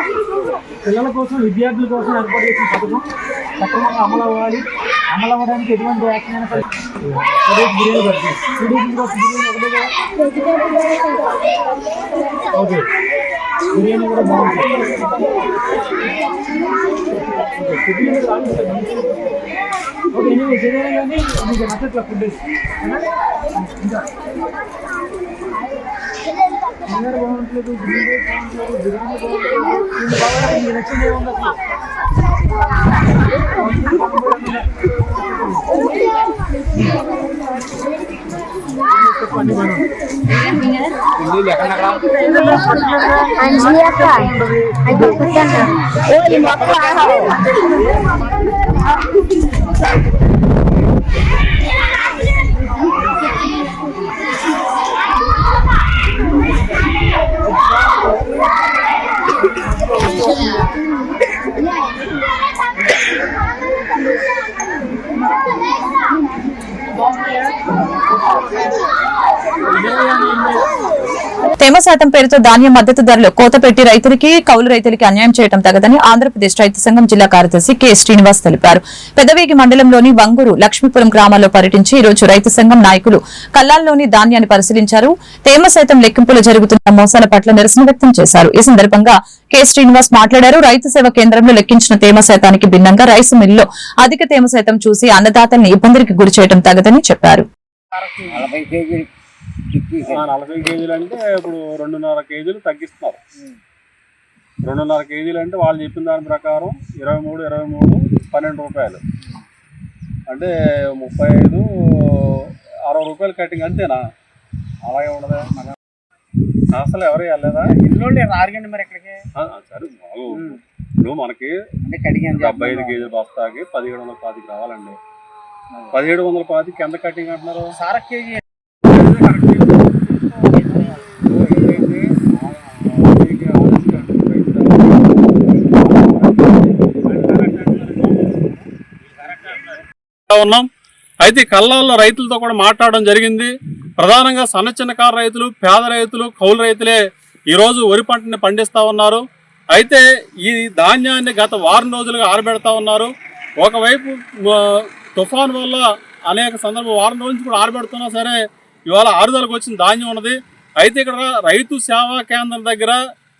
పిల్లల కోసం విద్యార్థుల కోసం ఏర్పాటు చేసిన పథకం సక్రమంగా అమలు అవ్వాలి. అమలు అవ్వడానికి ఎటువంటి యాక్షన్ అయినా సరే బిర్యానీ పడుతుంది. ఓకే బిర్యానీ కూడా బాగుంటుంది. ఓకే నేను చేయాలి కానీ మీకు నచ్చట్లా ఫుడ్ ఇంకా అందరూ బాగుంటలేదు, బిర్యానీ బాగుంటలేదు, బిర్యానీ బాగుంటలేదు, ఇది బాగా మీకు నచ్చింది ఏముంది తేమ శాతం పేరుతో ధాన్యం మద్దతు ధరలో కోత పెట్టి రైతులకి, కౌలు రైతులకి అన్యాయం చేయడం తగదని ఆంధ్రప్రదేశ్ రైతు సంఘం జిల్లా కార్యదర్శి కె శ్రీనివాస్ తెలిపారు. పెదవేగి మండలంలోని వంగూరు, లక్ష్మీపురం గ్రామాల్లో పర్యటించి ఈ రోజు రైతు సంఘం నాయకులు కల్లాల్లోని ధాన్యాన్ని పరిశీలించారు. తేమ శాతం లెక్కింపులో జరుగుతున్న మోసాల పట్ల నిరసన వ్యక్తం చేశారు. ఈ సందర్భంగా కె శ్రీనివాస్ మాట్లాడారు. రైతు సేవా కేంద్రంలో లెక్కించిన తేమ శాతానికి భిన్నంగా రైసు మిల్లులో అధిక తేమ శాతం చూసి అన్నదాతల్ని ఇబ్బందులకు గురి చేయడం తగదని చెప్పారు. 40 కేజీలు అంటే ఇప్పుడు 2.5 కేజీలు తగ్గిస్తున్నారు. 2.5 కేజీలు అంటే వాళ్ళు చెప్పిన దాని ప్రకారం 23 రూపాయలు అంటే 35 60 రూపాయలు కటింగ్ అంతేనా? అలాగే ఉండదా? అసలు ఎవరు వెళ్ళలేదా? ఇల్లు రారగండి మరి ఎక్కడికి? సరే ఇప్పుడు మనకి 75 కేజీల బస్తాకి 1750 కావాలండి. 1750 ఎంత కటింగ్ అంటున్నారు? సార కేజీ ఉన్నాం. అయితే కల్లాల్లో రైతులతో కూడా మాట్లాడడం జరిగింది. ప్రధానంగా చిన్నకారు రైతులు, పేద రైతులు, కౌలు రైతులే ఈరోజు వరి పంటని పండిస్తూ ఉన్నారు. అయితే ఈ ధాన్యాన్ని గత వారం రోజులుగా ఆరబెడతా ఉన్నారు. ఒకవైపు తుఫాను వల్ల అనేక సందర్భం వారం రోజుల నుంచి కూడా ఆరబెడుతున్నా సరే ఇవాళ ఆరుదలకు వచ్చిన ధాన్యం ఉన్నది. అయితే ఇక్కడ రైతు సేవా కేంద్రం దగ్గర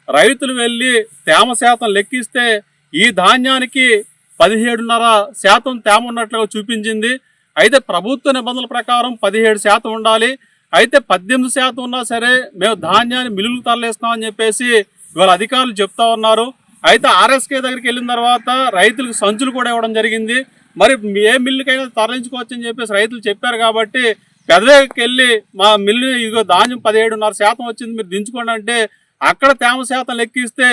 రైతులు వెళ్ళి తేమ శాతం లెక్కిస్తే ఈ ధాన్యానికి 17.5% తేమ ఉన్నట్లుగా చూపించింది. అయితే ప్రభుత్వ నిబంధనల ప్రకారం 17% ఉండాలి. అయితే 18% ఉన్నా సరే మేము ధాన్యాన్ని మిల్లులు తరలిస్తామని చెప్పేసి ఇవాళ అధికారులు చెప్తా ఉన్నారు. అయితే ఆర్ఎస్కే దగ్గరికి వెళ్ళిన తర్వాత రైతులకు సంచులు కూడా ఇవ్వడం జరిగింది. మరి ఏ మిల్లుకైనా తరలించుకోవచ్చు అని చెప్పేసి రైతులు చెప్పారు కాబట్టి పెదవేకి వెళ్ళి మా మిల్లు ఇదిగో ధాన్యం 17.5% వచ్చింది మీరు దించుకోండి అంటే అక్కడ తేమ శాతం లెక్కిస్తే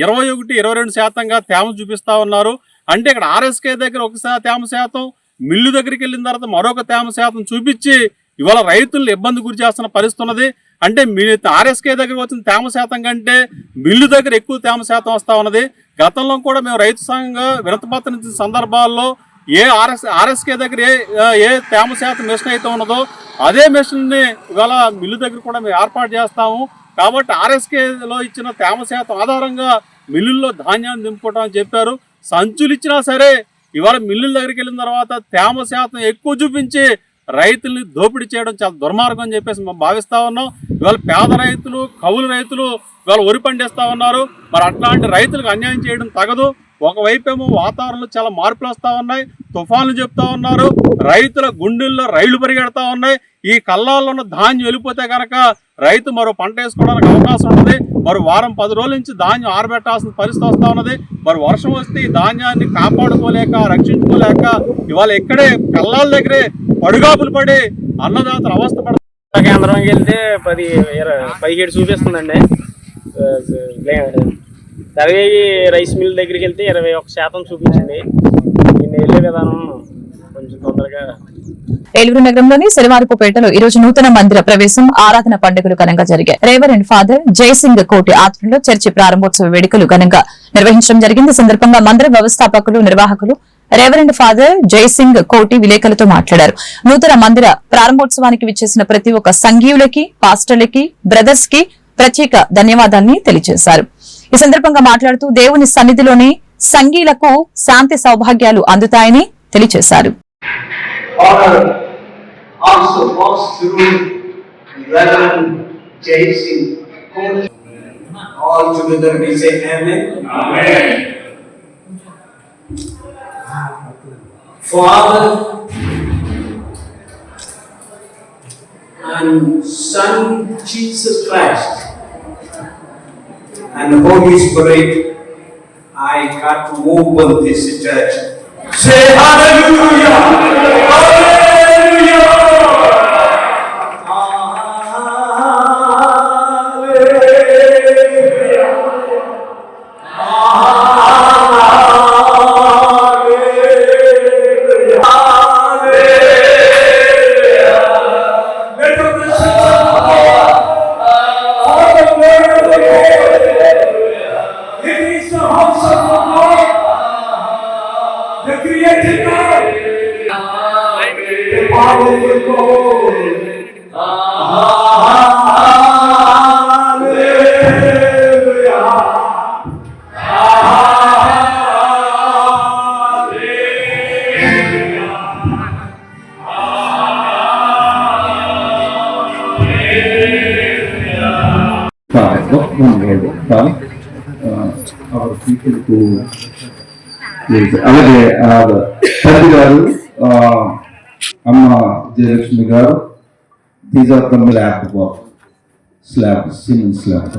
21-22% తేమ చూపిస్తా ఉన్నారు. అంటే ఇక్కడ ఆర్ఎస్కే దగ్గర ఒకసారి తేమ శాతం, మిల్లు దగ్గరికి వెళ్ళిన తర్వాత మరొక తేమ శాతం చూపించి ఇవాళ రైతులను ఇబ్బంది గురి చేస్తున్న పరిస్థితి ఉన్నది. అంటే ఆర్ఎస్కే దగ్గర వచ్చిన తేమ శాతం కంటే మిల్లు దగ్గర ఎక్కువ తేమ శాతం వస్తూ ఉన్నది. గతంలో కూడా మేము రైతు సంఘంగా వినతిపత్రం ఇచ్చిన సందర్భాల్లో ఆర్ఎస్కే దగ్గర ఏ తేమ శాతం మెషిన్ అయితే ఉన్నదో అదే మెషిన్ని ఇవాళ మిల్లు దగ్గర కూడా మేము ఏర్పాటు చేస్తాము. కాబట్టి ఆర్ఎస్కేలో ఇచ్చిన తేమ శాతం ఆధారంగా మిల్లుల్లో ధాన్యాన్ని దింపుకోవటం అని చెప్పారు. సంచులు ఇచ్చినా సరే ఇవాళ మిల్లుల దగ్గరికి వెళ్ళిన తర్వాత తేమ శాతం ఎక్కువ చూపించి రైతుల్ని దోపిడీ చేయడం చాలా దుర్మార్గం అని చెప్పేసి మేము భావిస్తా ఉన్నాం. ఇవాళ పేద రైతులు, కౌలు రైతులు ఇవాళ వరి పండిస్తూ ఉన్నారు. మరి అట్లాంటి రైతులకు అన్యాయం చేయడం తగదు. ఒకవైపేమో వాతావరణంలో చాలా మార్పులు వస్తూ ఉన్నాయి, తుఫాన్లు చెప్తా ఉన్నారు, రైతుల గుండెల్లో రైళ్లు పరిగెడతా ఉన్నాయి. ఈ కల్లాల్లో ఉన్న ధాన్యం వెళ్ళిపోతే కనుక రైతు మరో పంట వేసుకోవడానికి అవకాశం ఉంటుంది. మరి వారం 10 రోజుల నుంచి ధాన్యం ఆరబెట్టాల్సిన పరిస్థితి వస్తూ ఉన్నది. మరి వర్షం వస్తే ఈ ధాన్యాన్ని కాపాడుకోలేక, రక్షించుకోలేక ఇవాళ ఇక్కడే కల్లాల దగ్గరే పడుగాపులు పడి అన్నదాతలు అవస్థ పడుతుంది. కేంద్రంకి వెళ్తే 17 చూపిస్తుందండి. దర్వేగి రైస్ మిల్ దగ్గరికి వెళ్తే 21% చూపించింది. నేను వెళ్ళే విధానం కొంచెం తొందరగా. ఏలూరు నగరంలోని శనివారపుపేటలో ఈ రోజు నూతన మందిర ప్రవేశం, ఆరాధన పండుగలు ఘనంగా జరిగాయి. రేవరెండ్ ఫాదర్ జయసింగ్ కోటి ఆధ్వర్యంలో చర్చి ప్రారంభోత్సవ వేడుకలు ఘనంగా నిర్వహించడం జరిగింది. సందర్భంగా మందిర వ్యవస్థాపకులు, నిర్వాహకులు రేవరెండ్ ఫాదర్ జయసింగ్ కోటి విలేకరులతో మాట్లాడారు. నూతన మందిర ప్రారంభోత్సవానికి విచ్చేసిన ప్రతి ఒక్క సంఘీయులకి, పాస్టర్లకి, బ్రదర్స్ కి ప్రత్యేక ధన్యవాదాన్ని తెలియజేశారు. ఈ సందర్భంగా మాట్లాడుతూ దేవుని సన్నిధిలోని సంఘీయులకు శాంతి సౌభాగ్యాలు అందుతాయని తెలియజేశారు. Father and Son Jesus Christ and the Holy Spirit, I got to open this church. Say hallelujah! Hallelujah! our people to అలాగే తల్లి గారు అమ్మ Jayalakshmi garu, these are the slab cement slab.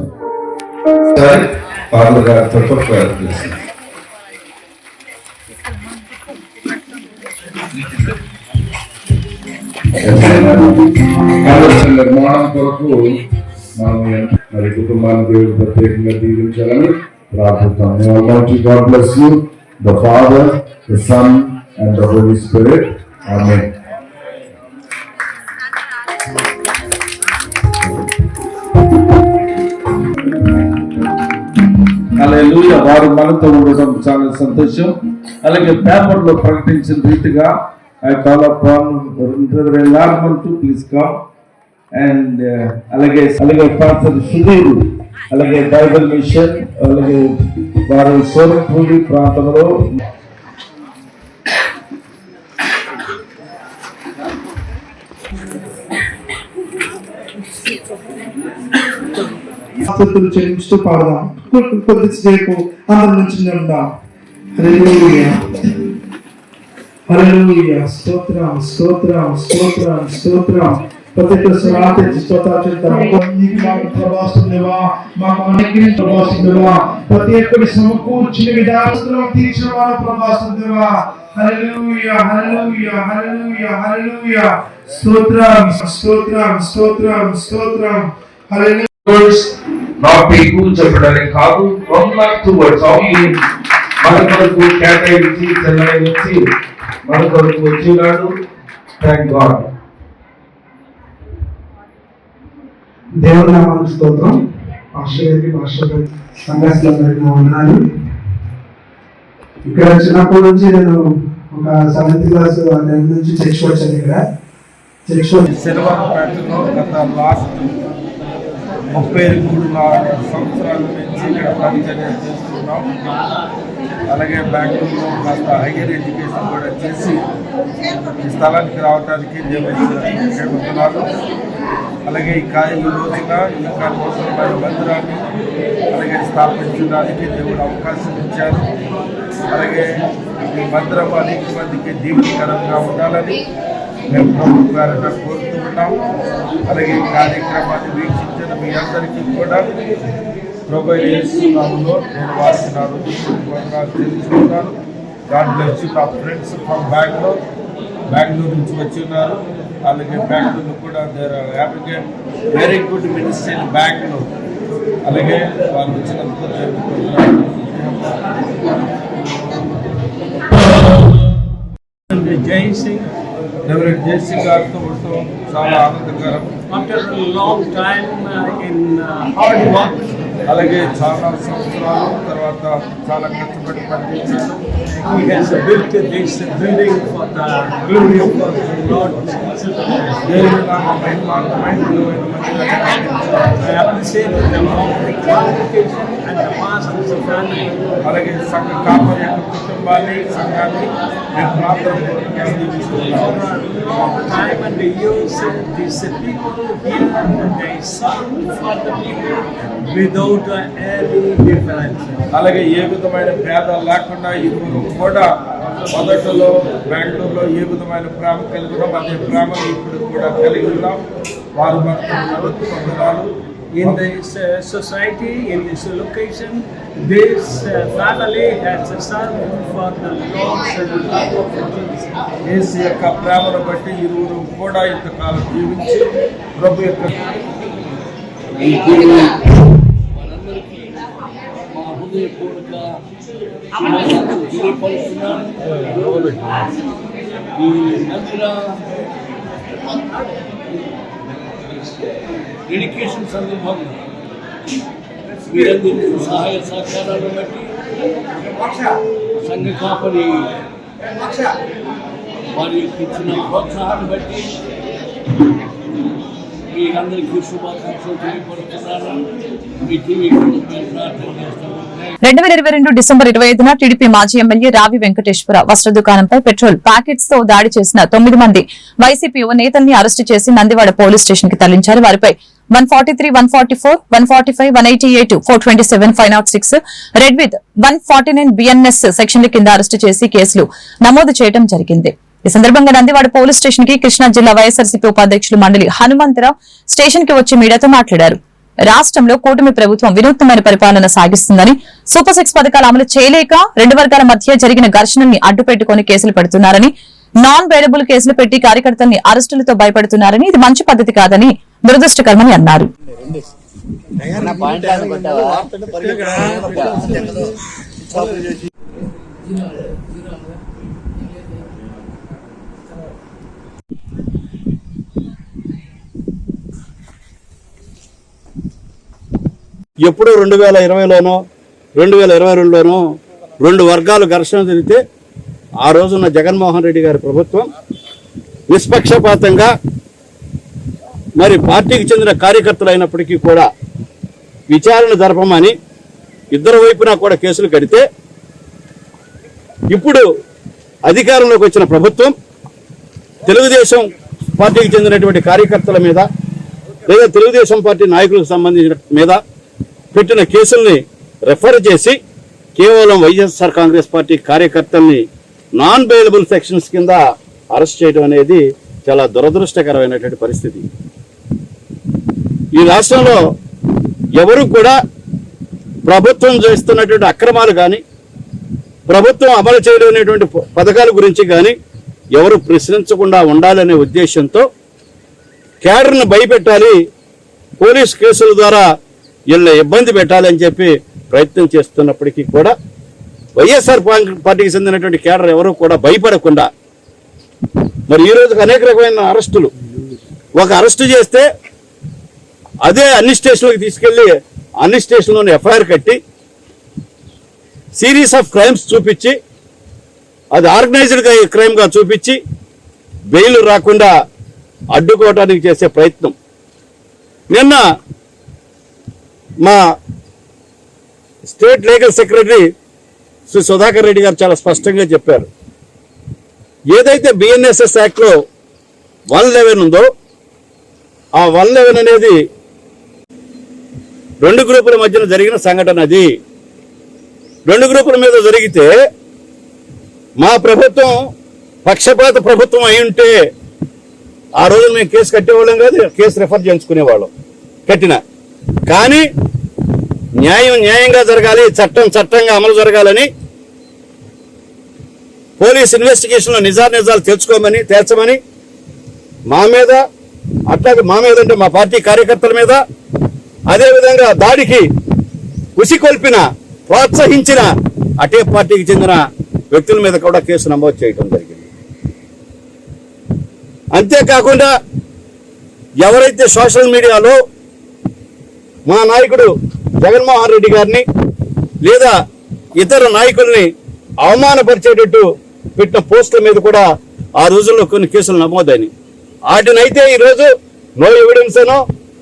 Father గారితో ప్రయత్నం చేశారు. నిర్మాణం కొరకు మనం మరి కుటుంబాన్ని దేవుడు ప్రత్యేకంగా దీవించాలని ప్రార్థిస్తాం. God bless you, the Father, the Son, and the Holy Spirit. Amen. హల్లెలూయా. వారు మనతో ఉండడం చాలా సంతోషం. అలాగే పేపర్లో ప్రకటించిన రీతిగా I call upon Reverend Larman to please come. And అలాగే పాస్టర్ సుధీర్, అలాగే బైబిల్ మిషన్, అలాగే వారు సోరంపూడి ప్రాంతంలో స్తుతులు చెల్లించుతూ పాడదాం. కొద్దిసేపు అందరి నుంచి ఉందాం. హల్లెలూయా హల్లెలూయా. స్తోత్రం స్తోత్రం స్తోత్రం స్తోత్రం. ప్రతి ఒక్క స్వరాన్ని స్తోత్రం చేద్దాం. నీకు మాకు ప్రభావం దేవా, మాకు అన్నిటికీ ప్రభావం దేవా, ప్రతి ఒక్కరి సమకూర్చిన విధానం తీర్చిన వారు ప్రభావం దేవా. హల్లెలూయా హల్లెలూయా హల్లెలూయా హల్లెలూయా. స్తోత్రం స్తోత్రం స్తోత్రం స్తోత్రం. హల్లెలూయా. Not people చెప్పడానికి కాదు, from love towards audience మన కొరకు కేటాయించి చెల్లాయించి మన కొరకు వచ్చినాడు. Thank God. దేవుని నామానికి స్తోత్రం. ఆశ్చర్యానికి సంఘస్థలందరికీ వందనాలు. ఇక్కడ చిన్నప్పటి నుంచి నేను ఒక 7th క్లాస్ నుంచి చర్చ్ వచ్చాను. ఇక్కడ చర్చ్ శనివారంపేటలో గత లాస్ట్ 33 సంవత్సరాల నుంచి ఇక్కడ పరిచర్య చేస్తున్నాం. అలాగే బెంగళూరులో కాస్త హైయర్ ఎడ్యుకేషన్ కూడా చేసి ఈ స్థలానికి రావడానికి దేవుడు. అలాగే ఈ రోజున ఈ కార్యక్రమమైన మందిరాన్ని అలాగే స్థాపించడానికి దేవుడు అవకాశం ఇచ్చారు. అలాగే ఈ మందిరం అనేక మందికి దీవెనకరంగా ఉండాలని మేము ప్రభు గారిని కోరుతూ ఉన్నాం. అలాగే ఈ కార్యక్రమాన్ని వీక్షించిన మీ అందరికీ కూడా ప్రభు యేసు నామములో నేను వాడుతున్నాను తెలుసుకున్నాను. God bless you. నా ఫ్రెండ్స్ ఫ్రమ్ బెంగళూరు నుంచి వచ్చి ఉన్నారు. అలాగే బెంగళూరు కూడా there are having a very good ministry in Bengaluru. అలాగే వాళ్ళు వచ్చినందుకు జైసింగ్ రెవరెండ్ జైసింగ్ గారితో ఉండటం చాలా ఆనందకరం. After a long time in hard work, అలాగే చాలా సంవత్సరాల తర్వాత చాలా కష్టపడి పనిచేశారు. he has built this building for the glory of God, Lord Jesus. దేవుని నామ మహిమార్థమై విలువైన మందిరాన్ని I appreciate the congregation and the pastors of family. అలాగే సంఘ కాపరి యొక్క కుటుంబాన్ని సంఘాన్ని మేము ప్రార్థన దీవిస్తున్నాము. For a long time and years, these people here, they serve for the people without any difference. అలాగే ఏ విధమైన భేదాలు లేకుండా ఇరువురు కూడా మొదట్లో బెంగళూరులో ఏ విధమైన ప్రేమ కలిగి ఉన్నాం అదే ప్రేమ ఇప్పుడు కూడా కలిగి ఉన్నాం. వారు మనకు పొందడాలు. In this society, in this location, this family has served for the Lord's love of Jesus. యేసు యొక్క ప్రేమను బట్టి ఇరువురు కూడా ఇంతకాలం జీవించి ప్రభు యొక్క డెడికేషన్ సందర్భంగా మీరందరి సహాయ సహకారాలను బట్టి సంఘ కాపరి వారి ఇచ్చిన ప్రోత్సాహాన్ని బట్టి మీరందరికీ శుభాకాంక్షలు తెలియపడుతున్నాను. మీ టీవీ ప్రార్థన చేస్తాను. 2022 డిసెంబర్ 25న టీడీపీ మాజీ ఎమ్మెల్యే రావి వెంకటేశ్వర వస్త్ర దుకాణంపై పెట్రోల్ ప్యాకెట్స్ తో దాడి చేసిన 9 మంది వైసీపీ యువ నేతల్ని అరెస్టు చేసి నందివాడ పోలీస్ స్టేషన్ కి తరలించారు. వారిపై 143, 144, 145, 188, 427, 506, రెడ్ విత్ 149 బిఎన్ఎస్ సెక్షన్ల కింద అరెస్టు చేసి కేసులు నమోదు చేయడం జరిగింది. ఈ సందర్భంగా నందివాడ పోలీస్ స్టేషన్ కి కృష్ణా జిల్లా వైఎస్ఆర్సీపీ ఉపాధ్యక్షులు మండలి హనుమంతరావు స్టేషన్ కి వచ్చి మీడియాతో మాట్లాడారు. రాష్ట్రంలో కూటమి ప్రభుత్వం వినూత్నమైన పరిపాలన సాగిస్తుందని, సూపర్ 6 పథకాలు అమలు చేయలేక 2 వర్గాల మధ్య జరిగిన ఘర్షణల్ని అడ్డుపెట్టుకుని కేసులు పెడుతున్నారని, నాన్ బెయిలబుల్ కేసులు పెట్టి కార్యకర్తల్ని అరెస్టులతో భయపెడుతున్నారని, ఇది మంచి పద్ధతి కాదని దురదృష్టకరమని అన్నారు. ఎప్పుడో 2020లోనో 2022లోనో 2 వర్గాలు ఘర్షణ జరిగితే ఆ రోజున్న జగన్మోహన్ రెడ్డి గారి ప్రభుత్వం నిష్పక్షపాతంగా మరి పార్టీకి చెందిన కార్యకర్తలు అయినప్పటికీ కూడా విచారణ జరపమని ఇద్దరు వైపున కూడా కేసులు కడితే, ఇప్పుడు అధికారంలోకి వచ్చిన ప్రభుత్వం తెలుగుదేశం పార్టీకి చెందినటువంటి కార్యకర్తల మీద లేదా తెలుగుదేశం పార్టీ నాయకులకు సంబంధించిన మీద పెట్టిన కేసుల్ని రెఫర్ చేసి కేవలం వైఎస్ఆర్ కాంగ్రెస్ పార్టీ కార్యకర్తల్ని నాన్ బెయిలబుల్ సెక్షన్స్ కింద అరెస్ట్ చేయడం అనేది చాలా దురదృష్టకరమైనటువంటి పరిస్థితి. ఈ రాష్ట్రంలో ఎవరు కూడా ప్రభుత్వం చేస్తున్నటువంటి అక్రమాలు కానీ ప్రభుత్వం అమలు చేయలేనటువంటి పథకాల గురించి కానీ ఎవరు ప్రశ్నించకుండా ఉండాలనే ఉద్దేశంతో క్యాడర్ను భయపెట్టాలి, పోలీస్ కేసుల ద్వారా వీళ్ళని ఇబ్బంది పెట్టాలని చెప్పి ప్రయత్నం చేస్తున్నప్పటికీ కూడా వైఎస్ఆర్ పార్టీకి చెందినటువంటి క్యాడర్ ఎవరు కూడా భయపడకుండా మరి ఈ రోజుకి అనేక రకమైన అరెస్టులు, ఒక అరెస్టు చేస్తే అదే అన్ని స్టేషన్లకు తీసుకెళ్లి అన్ని స్టేషన్లోని ఎఫ్ఐఆర్ కట్టి సిరీస్ ఆఫ్ క్రైమ్స్ చూపించి అది ఆర్గనైజ్డ్ క్రైమ్గా చూపించి బెయిల్ రాకుండా అడ్డుకోవడానికి చేసే ప్రయత్నం. నిన్న మా state legal secretary Shri Sudhakar Reddy garu చాలా స్పష్టంగా చెప్పారు, ఏదైతే బిఎన్ఎస్ఎస్ యాక్ట్లో 111 ఉందో ఆ 111 అనేది 2 గ్రూపుల మధ్యన జరిగిన సంఘటన. అది 2 గ్రూపుల మీద జరిగితే మా ప్రభుత్వం పక్షపాత ప్రభుత్వం అయి ఉంటే ఆ రోజు మేము కేసు కట్టేవాళ్ళం కాదు, కేసు రిఫర్ చేయించుకునేవాళ్ళం కట్టిన. కానీ న్యాయం న్యాయంగా జరగాలి, చట్టం చట్టంగా అమలు జరగాలని పోలీస్ ఇన్వెస్టిగేషన్లో నిజాలు తెలుసుకోమని తేల్చమని మా మీద, అట్లాగే మా మీద అంటే మా పార్టీ కార్యకర్తల మీద, అదేవిధంగా దాడికి ఉసికొల్పిన ప్రోత్సహించిన అటే పార్టీకి చెందిన వ్యక్తుల మీద కూడా కేసు నమోదు చేయడం జరిగింది. అంతేకాకుండా ఎవరైతే సోషల్ మీడియాలో మా నాయకుడు జగన్మోహన్ రెడ్డి గారిని లేదా ఇతర నాయకుల్ని అవమానపరిచేటట్టు పెట్టిన పోస్టుల మీద కూడా ఆ రోజుల్లో కొన్ని కేసులు నమోదని, వాటినైతే ఈరోజు నో ఎవిడెన్స్ అనో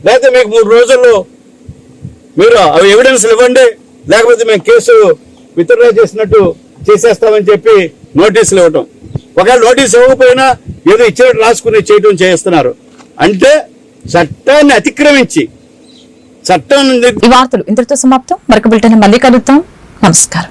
లేకపోతే మీకు 3 రోజుల్లో మీరు అవి ఎవిడెన్స్లు ఇవ్వండి లేకపోతే మేము కేసు విత్డ్రా చేసినట్టు చేసేస్తామని చెప్పి నోటీసులు ఇవ్వటం. ఒకవేళ నోటీసు ఇవ్వకపోయినా ఏదో ఇచ్చినట్టు రాసుకుని చేయటం చేస్తున్నారు. అంటే చట్టాన్ని అతిక్రమించి చట్టం. ఈ వార్తలు ఇంతటితో సమాప్తం. మరొక బులెటిన్ మళ్ళీ కలుద్దాం. నమస్కారం.